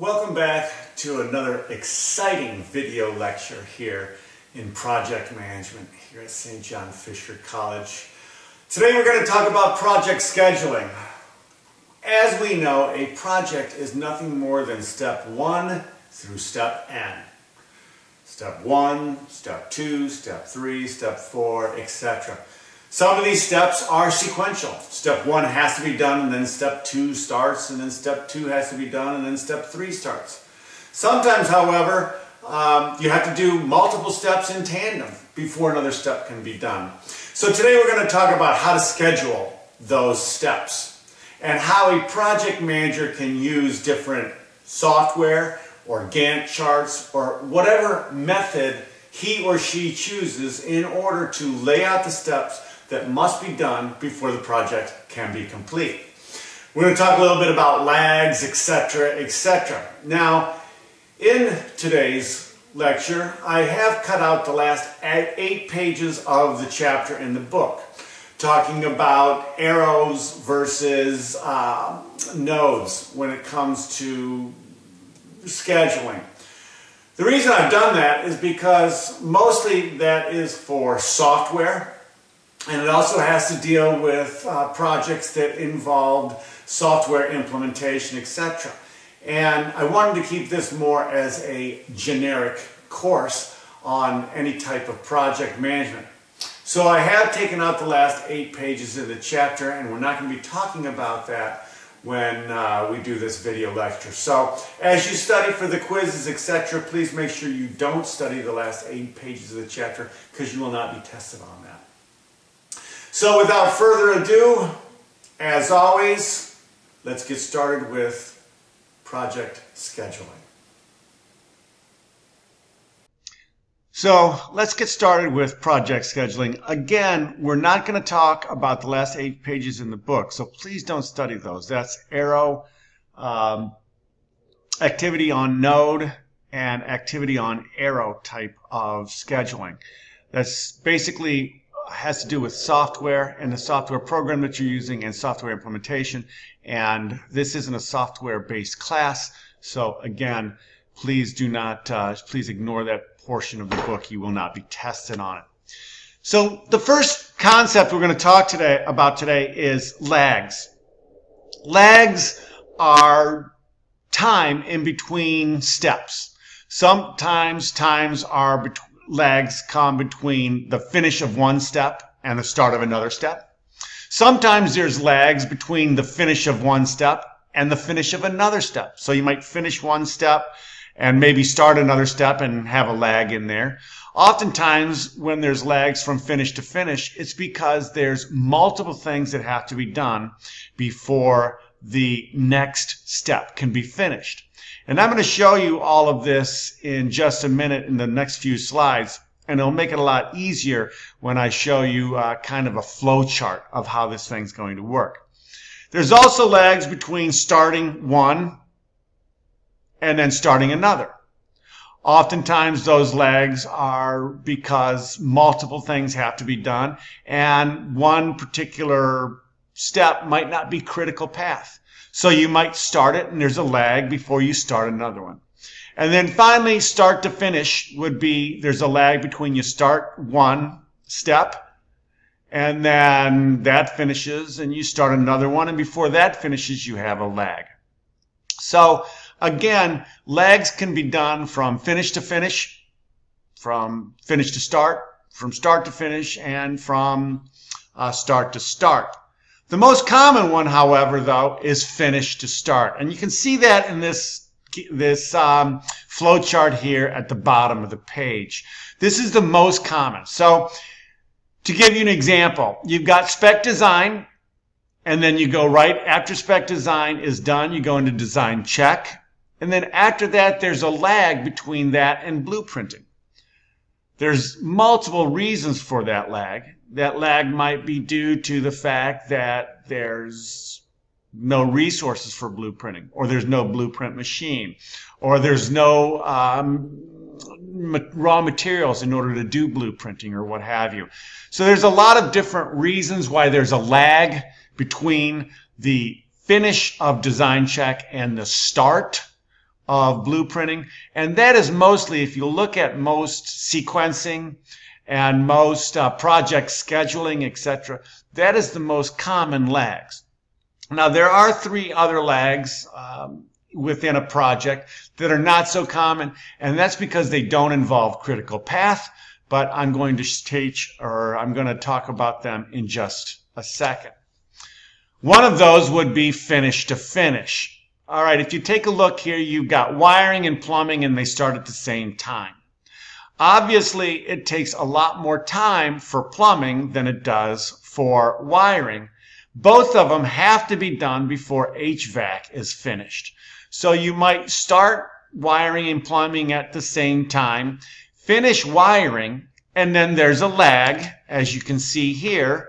Welcome back to another exciting video lecture here in project management here at St. John Fisher College. Today we're going to talk about project scheduling. As we know, a project is nothing more than step 1 through step n. Step 1, step 2, step 3, step 4, etc. Some of these steps are sequential. Step 1 has to be done, and then step 2 starts, and then step 2 has to be done, and then step 3 starts. Sometimes, however, you have to do multiple steps in tandem before another step can be done. So today we're going to talk about how to schedule those steps and how a project manager can use different software or Gantt charts or whatever method he or she chooses in order to lay out the steps that must be done before the project can be complete. We're going to talk a little bit about lags, etc., etc. Now, in today's lecture, I have cut out the last 8 pages of the chapter in the book, talking about arrows versus nodes when it comes to scheduling. The reason I've done that is because mostly that is for software, and it also has to deal with projects that involved software implementation, etc. And I wanted to keep this more as a generic course on any type of project management. So I have taken out the last 8 pages of the chapter, and we're not going to be talking about that when we do this video lecture. So as you study for the quizzes, etc., please make sure you don't study the last 8 pages of the chapter, because you will not be tested on that. So without further ado, as always, let's get started with project scheduling. So let's get started with project scheduling. Again, we're not going to talk about the last 8 pages in the book, so please don't study those. That's arrow, activity on node, and activity on arrow type of scheduling. That's basically has to do with software and the software program that you're using and software implementation. And this isn't a software-based class, so again, please do not, please ignore that portion of the book. You will not be tested on it. So the first concept we're going to talk about today is lags. Lags are time in between steps. Sometimes lags come between the finish of one step and the start of another step. Sometimes there's lags between the finish of one step and the finish of another step. So you might finish one step and maybe start another step and have a lag in there. Oftentimes when there's lags from finish to finish, it's because there's multiple things that have to be done before the next step can be finished. And I'm going to show you all of this in just a minute in the next few slides, and it'll make it a lot easier when I show you kind of a flow chart of how this thing's going to work. There's also lags between starting one and then starting another. Oftentimes those lags are because multiple things have to be done, and one particular step might not be critical path. So you might start it and there's a lag before you start another one. And then finally, start to finish would be there's a lag between you start one step and then that finishes and you start another one, and before that finishes you have a lag. So again, lags can be done from finish to finish, from finish to start, from start to finish, and from start to start. The most common one, however, though, is finish to start. And you can see that in this flow chart here at the bottom of the page. This is the most common. So to give you an example, you've got spec design, and then you go right after spec design is done, you go into design check. And then after that, there's a lag between that and blueprinting. There's multiple reasons for that lag. That lag might be due to the fact that there's no resources for blueprinting, or there's no blueprint machine, or there's no raw materials in order to do blueprinting, or what have you. So there's a lot of different reasons why there's a lag between the finish of design check and the start of blueprinting, and that is mostly, if you look at most sequencing and most project scheduling, etc., that is the most common lags. Now, there are 3 other lags within a project that are not so common, and that's because they don't involve critical path, but I'm going to talk about them in just a second. One of those would be finish to finish. All right, if you take a look here, you've got wiring and plumbing, and they start at the same time. Obviously, it takes a lot more time for plumbing than it does for wiring. Both of them have to be done before HVAC is finished. So you might start wiring and plumbing at the same time, finish wiring, and then there's a lag, as you can see here,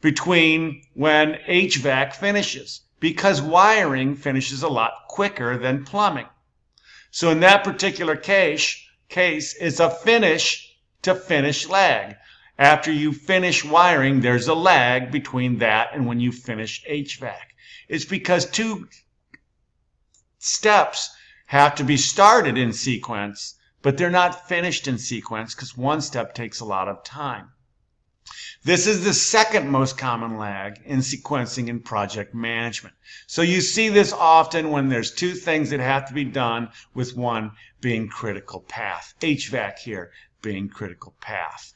between when HVAC finishes, because wiring finishes a lot quicker than plumbing. So in that particular case, it's a finish to finish lag. After you finish wiring, there's a lag between that and when you finish HVAC. It's because 2 steps have to be started in sequence, but they're not finished in sequence because 1 step takes a lot of time. This is the second most common lag in sequencing and project management. So you see this often when there's 2 things that have to be done, with 1 being critical path. HVAC here being critical path.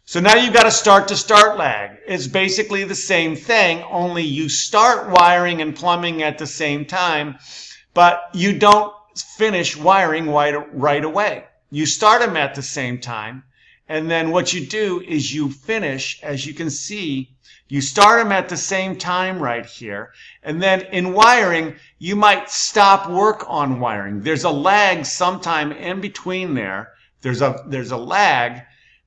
So now you've got a start-to-start lag. It's basically the same thing, only you start wiring and plumbing at the same time, but you don't finish wiring right away. You start them at the same time, and then what you do is you finish, as you can see, you start them at the same time right here, and then in wiring, you might stop work on wiring. There's a lag sometime in between there. There's a lag.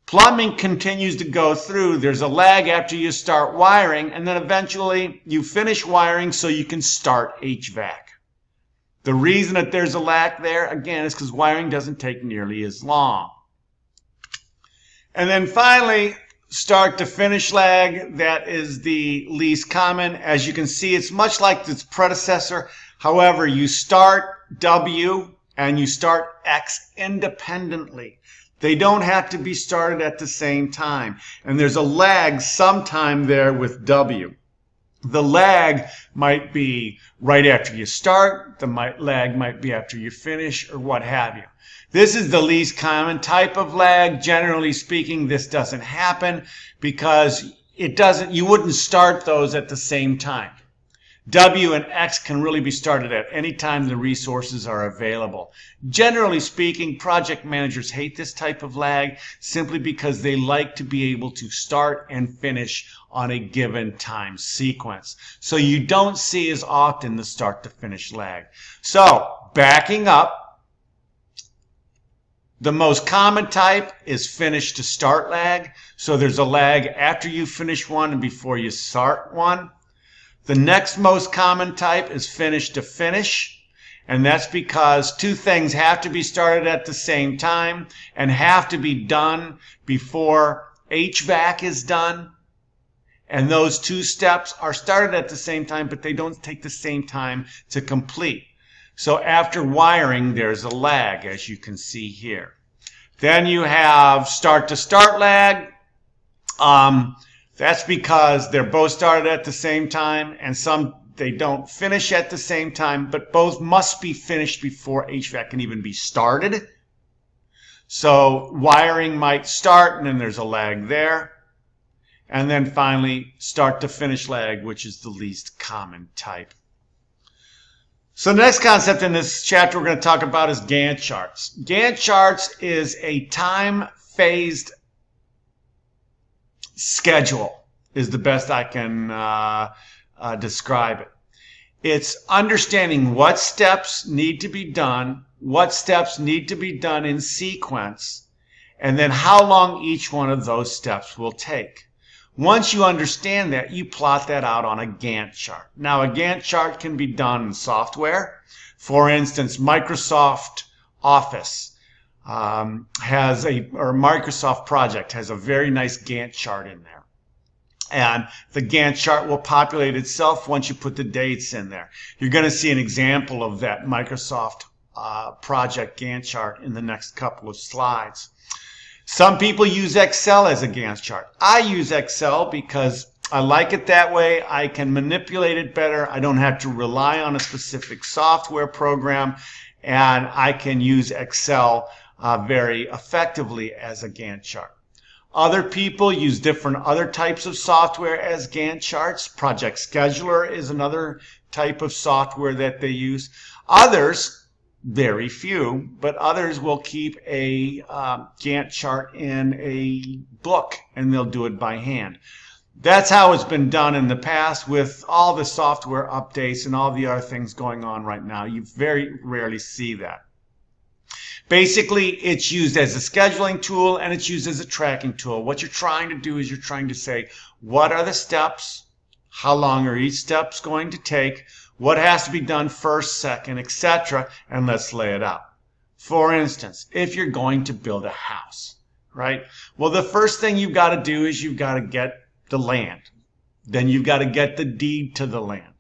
Plumbing continues to go through. There's a lag after you start wiring, and then eventually you finish wiring so you can start HVAC. The reason that there's a lag there, again, is because wiring doesn't take nearly as long. And then finally, start to finish lag. That is the least common. As you can see, it's much like its predecessor. However, you start W and you start X independently. They don't have to be started at the same time. And there's a lag sometime there with W. The lag might be right after you start. The lag might be after you finish, or what have you. This is the least common type of lag. Generally speaking, this doesn't happen because you wouldn't start those at the same time. W and X can really be started at any time the resources are available. Generally speaking, project managers hate this type of lag simply because they like to be able to start and finish on a given time sequence. So you don't see as often the start to finish lag. So, backing up, the most common type is finish to start lag. So there's a lag after you finish one and before you start one. The next most common type is finish to finish, and that's because 2 things have to be started at the same time and have to be done before HVAC is done. And those 2 steps are started at the same time, but they don't take the same time to complete. So after wiring, there's a lag, as you can see here. Then you have start to start lag. That's because they're both started at the same time, and they don't finish at the same time, but both must be finished before HVAC can even be started. So wiring might start, and then there's a lag there. And then finally, start to finish lag, which is the least common type. So the next concept in this chapter we're going to talk about is Gantt charts. Gantt charts is a time-phased schedule, is the best I can describe it. It's understanding what steps need to be done, what steps need to be done in sequence, and then how long each one of those steps will take. Once you understand that, you plot that out on a Gantt chart. Now, a Gantt chart can be done in software. For instance, Microsoft Office or Microsoft Project has a very nice Gantt chart in there. And the Gantt chart will populate itself once you put the dates in there. You're going to see an example of that Microsoft project Gantt chart in the next couple of slides. Some people use Excel as a Gantt chart. I use Excel because I like it that way. I can manipulate it better. I don't have to rely on a specific software program, and I can use Excel very effectively as a Gantt chart. Other people use different other types of software as Gantt charts. Project Scheduler is another type of software that they use. Others, very few, but others will keep a Gantt chart in a book and they'll do it by hand. That's how it's been done in the past. With all the software updates and all the other things going on right now, you very rarely see that. Basically, it's used as a scheduling tool and it's used as a tracking tool. What you're trying to do is you're trying to say, what are the steps? How long are each steps going to take? What has to be done first, second, etc. And let's lay it out. For instance, if you're going to build a house, right? Well, the first thing you've got to do is you've got to get the land. Then you've got to get the deed to the land.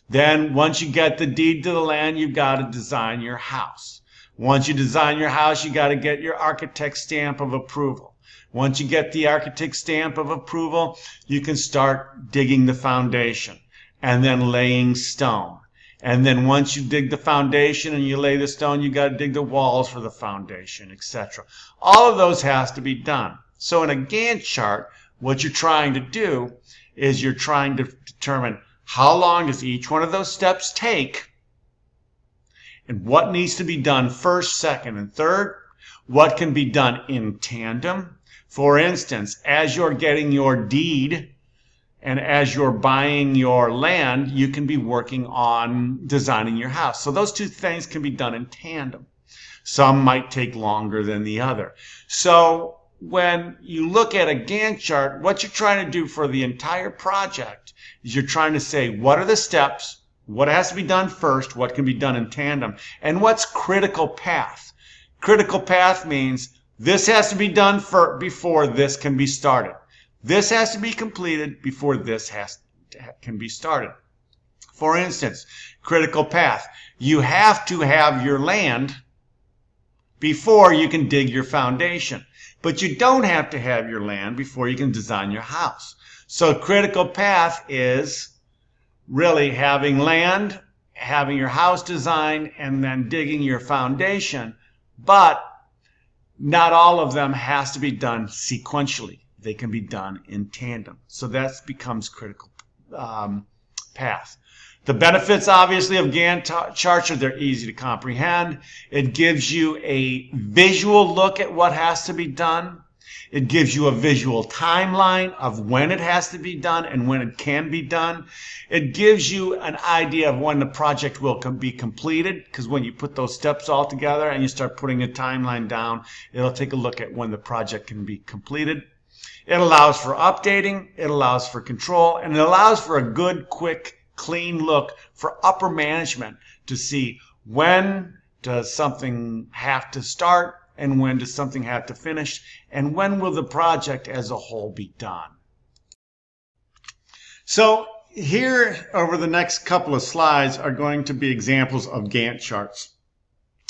Then once you get the deed to the land, you've got to design your house. Once you design your house, you got to get your architect's stamp of approval. Once you get the architect's stamp of approval, you can start digging the foundation and then laying stone. And then once you dig the foundation and you lay the stone, you got to dig the walls for the foundation, etc. All of those has to be done. So in a Gantt chart, what you're trying to do is you're trying to determine how long does each one of those steps take, and what needs to be done first, second, and third, what can be done in tandem. For instance, as you're getting your deed and as you're buying your land, you can be working on designing your house. So those two things can be done in tandem. Some might take longer than the other. So when you look at a Gantt chart, what you're trying to do for the entire project is you're trying to say, what are the steps? What has to be done first? What can be done in tandem? And what's critical path? Critical path means this has to be done before this can be started. This has to be completed before this can be started. For instance, critical path. You have to have your land before you can dig your foundation. But you don't have to have your land before you can design your house. So critical path is really having land, having your house designed, and then digging your foundation. But not all of them has to be done sequentially. They can be done in tandem. So that becomes critical path. The benefits, obviously, of Gantt charts are they're easy to comprehend. It gives you a visual look at what has to be done. It gives you a visual timeline of when it has to be done and when it can be done. It gives you an idea of when the project will be completed, because when you put those steps all together and you start putting a timeline down, it'll take a look at when the project can be completed. It allows for updating, it allows for control, and it allows for a good, quick, clean look for upper management to see when does something have to start and when does something have to finish, and when will the project as a whole be done. So here, over the next couple of slides, are going to be examples of Gantt charts.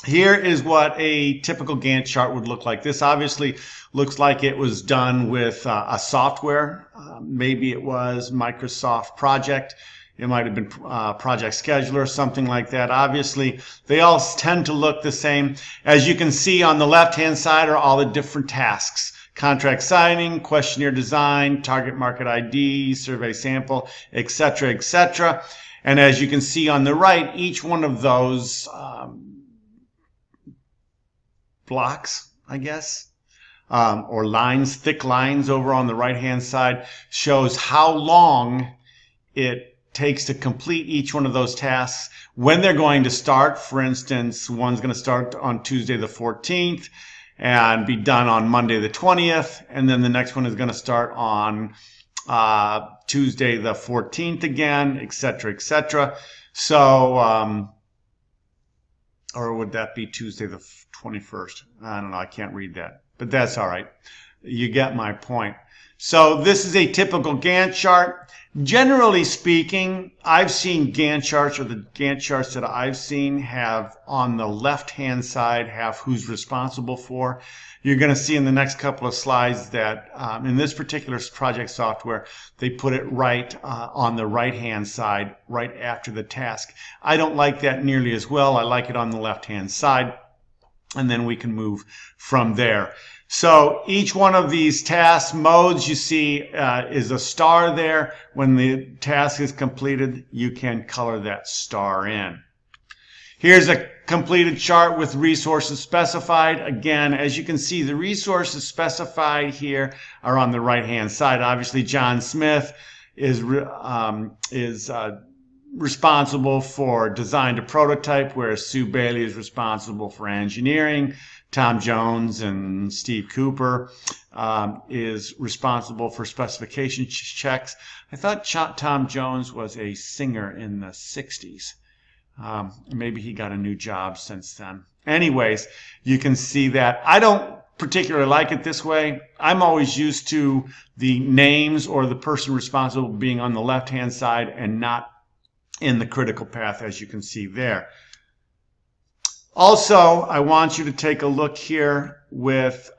Here is what a typical Gantt chart would look like. This obviously looks like it was done with a software. Maybe it was Microsoft Project. It might have been Project Scheduler, something like that. Obviously, they all tend to look the same. As you can see on the left-hand side are all the different tasks. Contract signing, questionnaire design, target market ID, survey sample, etc., etc. And as you can see on the right, each one of those blocks, I guess, or lines, thick lines over on the right-hand side, shows how long it takes to complete each one of those tasks, when they're going to start. For instance, one's going to start on Tuesday the 14th and be done on Monday the 20th, and then the next one is going to start on Tuesday the 14th again, etc., etc. So, or would that be Tuesday the 21st? I don't know, I can't read that, but that's all right. You get my point. So this is a typical Gantt chart. Generally speaking, I've seen Gantt charts, or the Gantt charts that I've seen have on the left-hand side have who's responsible for. You're going to see in the next couple of slides that in this particular project software, they put it right on the right-hand side, right after the task. I don't like that nearly as well. I like it on the left-hand side, and then we can move from there. So each one of these task modes you see is a star there. When the task is completed, you can color that star in. Here's a completed chart with resources specified. Again, as you can see, the resources specified here are on the right-hand side. Obviously, John Smith is responsible for design to prototype, whereas Sue Bailey is responsible for engineering. Tom Jones and Steve Cooper is responsible for specification checks. I thought Tom Jones was a singer in the 60s. Maybe he got a new job since then. Anyways, you can see that. I don't particularly like it this way. I'm always used to the names or the person responsible being on the left-hand side and not in the critical path, as you can see there. Also, I want you to take a look here with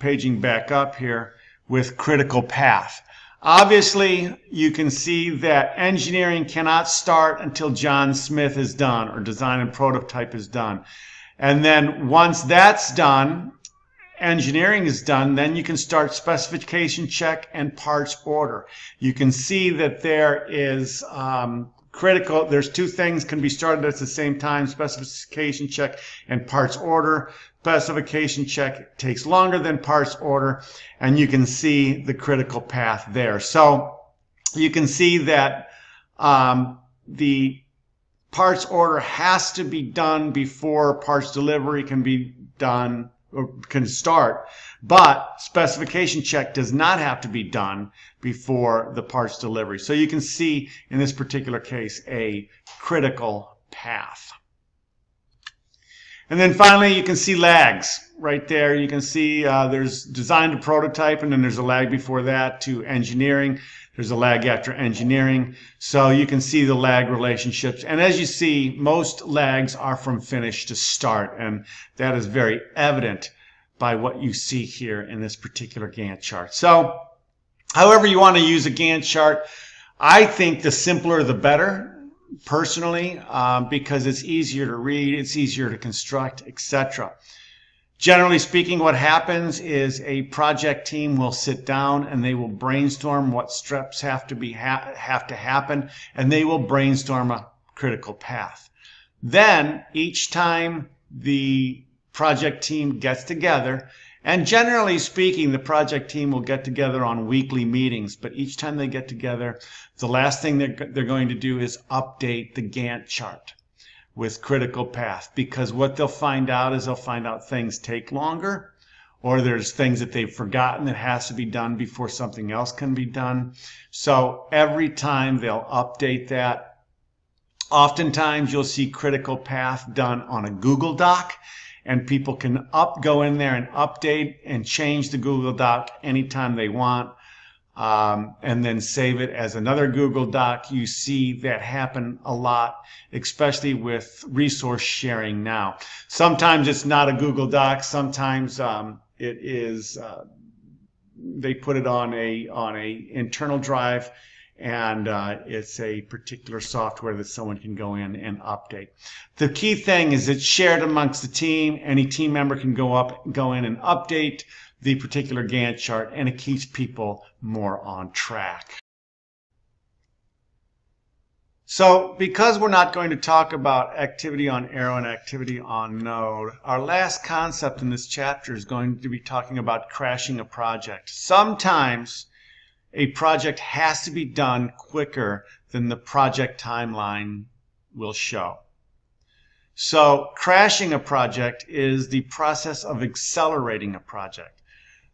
paging back up here with critical path. Obviously, you can see that engineering cannot start until John Smith is done or design and prototype is done. And then once that's done, engineering is done, then you can start specification check and parts order. You can see that there is critical, there's two things can be started at the same time, specification check and parts order. Specification check takes longer than parts order, and you can see the critical path there. So you can see that the parts order has to be done before parts delivery can be done or can start, but specification check does not have to be done before the parts delivery. So you can see in this particular case a critical path. And then finally you can see lags right there. You can see there's design to prototype, and then there's a lag before that to engineering. There's a lag after engineering. So you can see the lag relationships. And as you see, most lags are from finish to start. And that is very evident by what you see here in this particular Gantt chart. So however you want to use a Gantt chart, I think the simpler the better, personally, because it's easier to read, it's easier to construct, etc. Generally speaking, what happens is a project team will sit down and they will brainstorm what steps have to happen, and they will brainstorm a critical path. Then each time the project team gets together, and generally speaking, the project team will get together on weekly meetings, but each time they get together, the last thing they're going to do is update the Gantt chart with critical path, because what they'll find out is they'll find out things take longer, or there's things that they've forgotten that has to be done before something else can be done. So every time they'll update that. Oftentimes you'll see critical path done on a Google Doc, and people can go in there and update and change the Google Doc anytime they want, and then save it as another Google Doc. You see that happen a lot, especially with resource sharing now. Sometimes it's not a Google Doc. Sometimes it is. They put it on a internal drive, and it's a particular software that someone can go in and update. The key thing is it's shared amongst the team. Any team member can go in and update the particular Gantt chart, and it keeps people more on track. So because we're not going to talk about activity on arrow and activity on node, our last concept in this chapter is going to be talking about crashing a project. Sometimes a project has to be done quicker than the project timeline will show. So crashing a project is the process of accelerating a project,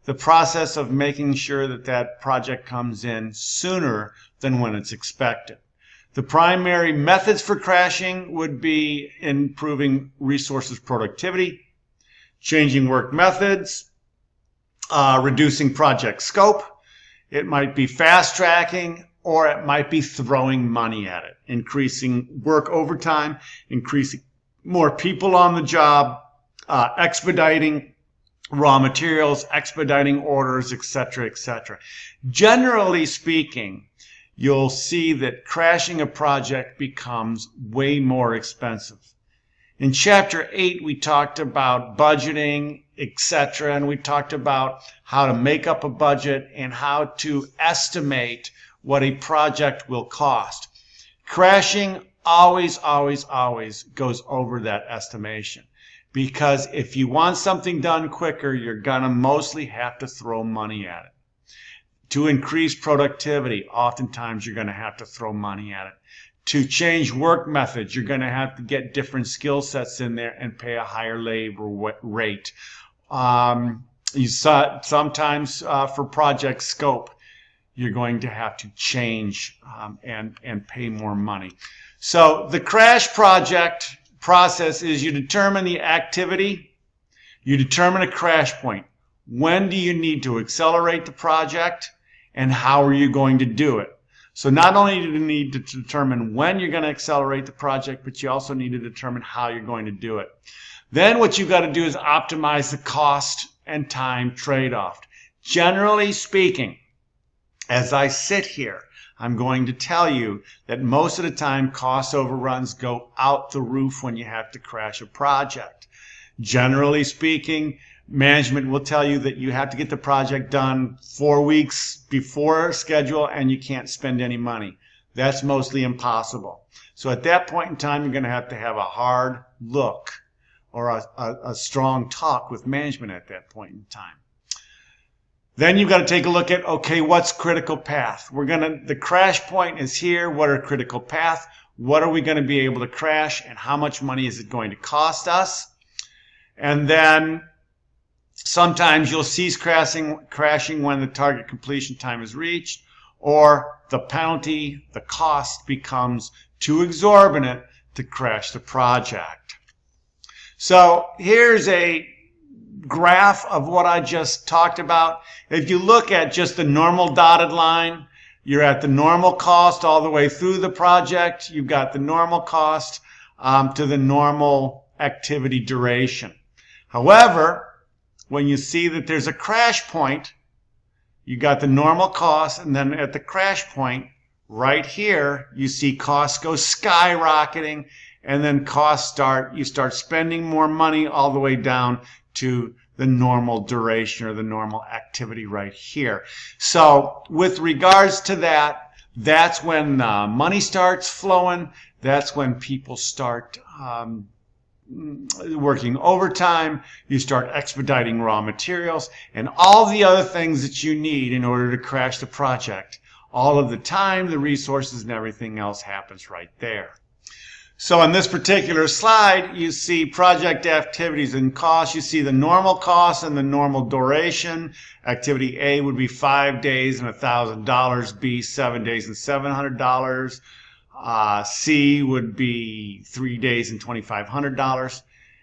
the process of making sure that that project comes in sooner than when it's expected. The primary methods for crashing would be improving resources productivity, changing work methods, reducing project scope, It might be fast tracking, or it might be throwing money at it, increasing work overtime, increasing more people on the job, expediting raw materials, expediting orders, etc., etc. Generally speaking, you'll see that crashing a project becomes way more expensive. In Chapter 8, we talked about budgeting, etc., and we talked about how to make up a budget and how to estimate what a project will cost. Crashing always, always, always goes over that estimation. Because if you want something done quicker, you're going to mostly have to throw money at it. To increase productivity, oftentimes you're going to have to throw money at it. To change work methods, you're going to have to get different skill sets in there and pay a higher labor rate. You saw sometimes for project scope, you're going to have to change and pay more money. So the crash project process is you determine the activity, you determine a crash point. When do you need to accelerate the project, and how are you going to do it? So not only do you need to determine when you're going to accelerate the project, but you also need to determine how you're going to do it. Then what you've got to do is optimize the cost and time trade-off. Generally speaking, as I sit here, I'm going to tell you that most of the time cost overruns go out the roof when you have to crash a project. Generally speaking, management will tell you that you have to get the project done 4 weeks before schedule and you can't spend any money. That's mostly impossible. So at that point in time, you're going to have a hard look or a strong talk with management at that point in time. Then you've got to take a look at, okay, what's critical path? The crash point is here. What are critical path? What are we going to be able to crash, and how much money is it going to cost us? And then sometimes you'll cease crashing when the target completion time is reached, or the penalty, the cost becomes too exorbitant to crash the project. So here's a graph of what I just talked about. If you look at just the normal dotted line, you're at the normal cost all the way through the project. You've got the normal cost to the normal activity duration. However, when you see that there's a crash point, you got the normal cost, and then at the crash point right here, you see costs go skyrocketing, and then you start spending more money all the way down to the normal duration or the normal activity right here. So with regards to that, that's when money starts flowing. That's when people start working overtime. You start expediting raw materials and all the other things that you need in order to crash the project. All of the time, the resources, and everything else happens right there. So on this particular slide, you see project activities and costs. You see the normal cost and the normal duration. Activity A would be 5 days and $1,000. B, 7 days and $700. C would be 3 days and $2,500.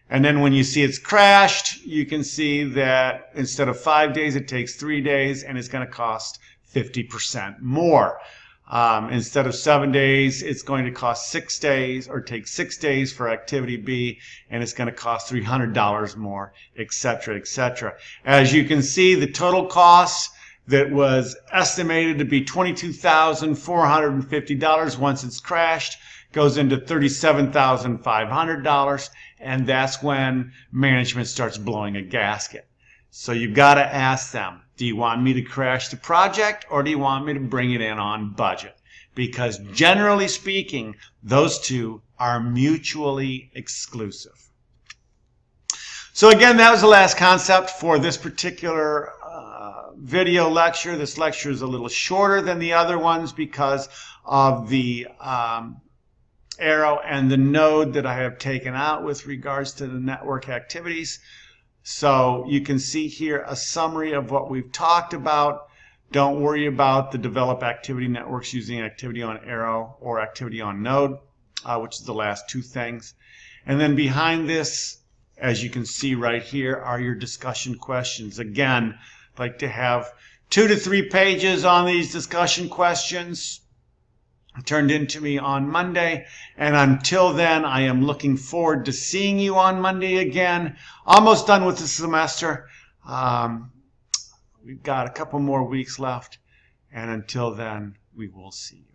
And then when you see it's crashed, you can see that instead of 5 days, it takes 3 days, and it's going to cost 50% more. Instead of 7 days, it's going to cost 6 days, or take 6 days for activity B, and it's going to cost $300 more, etc., etc. As you can see, the total cost that was estimated to be $22,450 once it's crashed goes into $37,500, and that's when management starts blowing a gasket. So you've got to ask them, do you want me to crash the project, or do you want me to bring it in on budget? Because generally speaking, those two are mutually exclusive. So again, that was the last concept for this particular video lecture. This lecture is a little shorter than the other ones because of the arrow and the node that I have taken out with regards to the network activities. So you can see here a summary of what we've talked about. Don't worry about the develop activity networks using activity on arrow or activity on node, which is the last two things. And then behind this, as you can see right here, are your discussion questions. Again, I'd like to have 2 to 3 pages on these discussion questions turned into me on Monday. And until then, I am looking forward to seeing you on Monday again. Almost done with the semester. We've got a couple more weeks left. And until then, we will see you.